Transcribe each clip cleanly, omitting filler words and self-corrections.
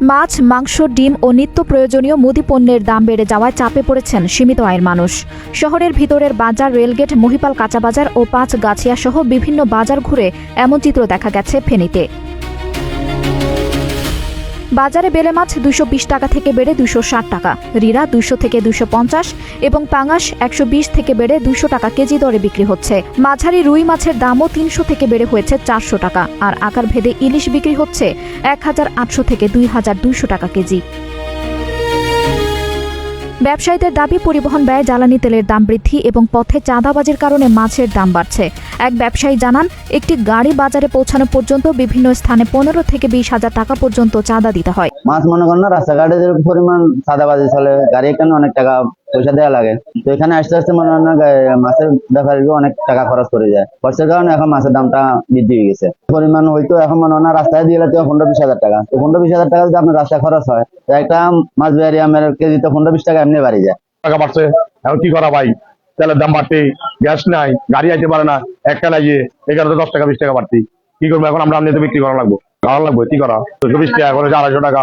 মাছ, মাংস, ডিম ও নিত্য প্রয়োজনীয় মুদি পণ্যের দাম বেড়ে যাওয়ায় চাপে পড়েছেন সীমিত আয়ের মানুষ। শহরের ভিতরের বাজার, রেলগেট, মহিপাল কাঁচাবাজার ও পাঁচগাছিয়া সহ বিভিন্ন বাজার ঘুরে এমন চিত্র দেখা গেছে ফেনীতে। বাজারে বেলে মাছ 220 টাকা থেকে বেড়ে 260 টাকা, রিরা 200 থেকে 250 এবং পাঙাশ 120 থেকে বেড়ে 200 টাকা কেজি দরে বিক্রি হচ্ছে। মাঝারি রুই মাছের দামও 300 থেকে বেড়ে হয়েছে 400 টাকা, আর আকার ভেদে ইলিশ বিক্রি হচ্ছে 1800 থেকে 2200 টাকা কেজি। ব্যবসায়ীদের দাবি, পরিবহন ব্যয়, জ্বালানি তেলের দাম বৃদ্ধি এবং পথে চাঁদাবাজির কারণে মাছের দাম বাড়ছে। এক ব্যবসায়ী জানান, একটি গাড়ি বাজারে পৌঁছানো পর্যন্ত বিভিন্ন স্থানে 15 থেকে 20 হাজার টাকা পর্যন্ত চাঁদা দিতে হয়। মাছ মনে করেন না, রাস্তাঘাটে যে পরিমাণ চাঁদাবাজি চলে, গাড়ি এখানে অনেক টাকা পয়সা দেওয়া লাগে। তো এখানে আসতে আসতে মনে হয় না মাছের ব্যাপারীও অনেক টাকা খরচ করে যায়। খরচের কারণে এখন মাছের দামটা বৃদ্ধি হয়ে গেছে। পরিমাণ হয়তো এখন মনে হয় না, রাস্তায় দিয়ে 15-20 হাজার টাকা। তো 15-20 হাজার টাকা যদি আপনার রাস্তায় খরচ হয়, একটা মাছ বেরিয়ে আমার কেজি তো 15-20 টাকা এমনি বাড়ি যায়। টাকা বাড়ছে, এখন কি করা ভাই? তেলের দাম বাড়তে, গ্যাস নাই, গাড়ি আইতে পারে না, একটা লাগিয়ে এখানে তো 10 টাকা 20 টাকা বাড়তি। কি করবো এখন? আমরা তো বিক্রি করা লাগবো, কি করা? 220 টাকা করে 250 টাকা,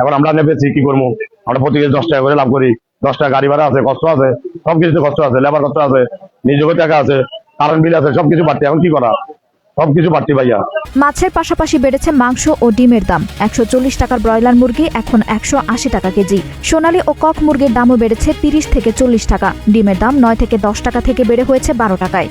এখন আমরা বেশি কি করবো? আমরা প্রতি কেজি 10 টাকা করে লাভ করি। 10 টাকা গাড়ি ভাড়া আছে, কষ্ট আছে, সবকিছুতে কষ্ট আছে, লেবার কষ্ট আছে, নিজেকে টাকা আছে, কারেন্ট বিল আছে, সবকিছু বাড়তি। এখন কি করা? সবকিছু বাড়তি ভাইয়া। মাছের পাশাপাশি বেড়েছে মাংস ও ডিমের দাম। 140 টাকার ব্রয়লার মুরগি এখন 180 টাকা কেজি। সোনালী ও কক মুরগির দামও বেড়েছে 30 থেকে 40 টাকা। ডিমের দাম 9 থেকে 10 টাকা থেকে বেড়ে হয়েছে 12 টাকায়।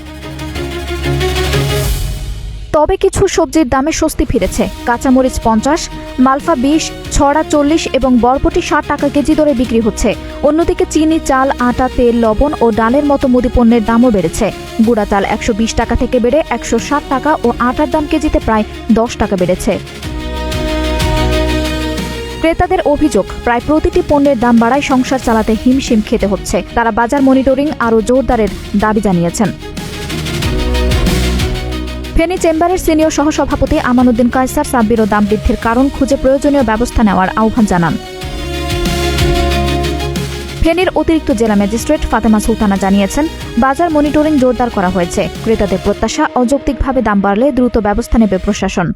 তবে কিছু সবজির দামে স্বস্তি ফিরেছে। কাঁচামরিচ 50, মালফা 20, ছড়া 40 এবং বরবটি 60 টাকা কেজি দরে বিক্রি হচ্ছে। অন্যদিকে চিনি, চাল, আটা, তেল, লবণ ও ডালের মতো মুদি পণ্যের দামও বেড়েছে। গুঁড়া চাল 120 টাকা থেকে বেড়ে 160 টাকা ও আটার দাম কেজিতে প্রায় 10 টাকা বেড়েছে। ক্রেতাদের অভিযোগ, প্রায় প্রতিটি পণ্যের দাম বাড়ায় সংসার চালাতে হিমশিম খেতে হচ্ছে। তারা বাজার মনিটরিং আরও জোরদারের দাবি জানিয়েছেন। ফেনী চেম্বারের সিনিয়র সহসভাপতি আমানুদ্দিন কায়সার সাব্বিরও দাম বৃদ্ধির কারণ খুঁজে প্রয়োজনীয় ব্যবস্থা নেওয়ার আহ্বান জানান। ফেনীর অতিরিক্ত জেলা ম্যাজিস্ট্রেট ফাতেমা সুলতানা জানিয়েছেন, বাজার মনিটরিং জোরদার করা হয়েছে। ক্রেতাদের প্রত্যাশা, অযৌক্তিকভাবে দাম বাড়লে দ্রুত ব্যবস্থা নেবে প্রশাসন।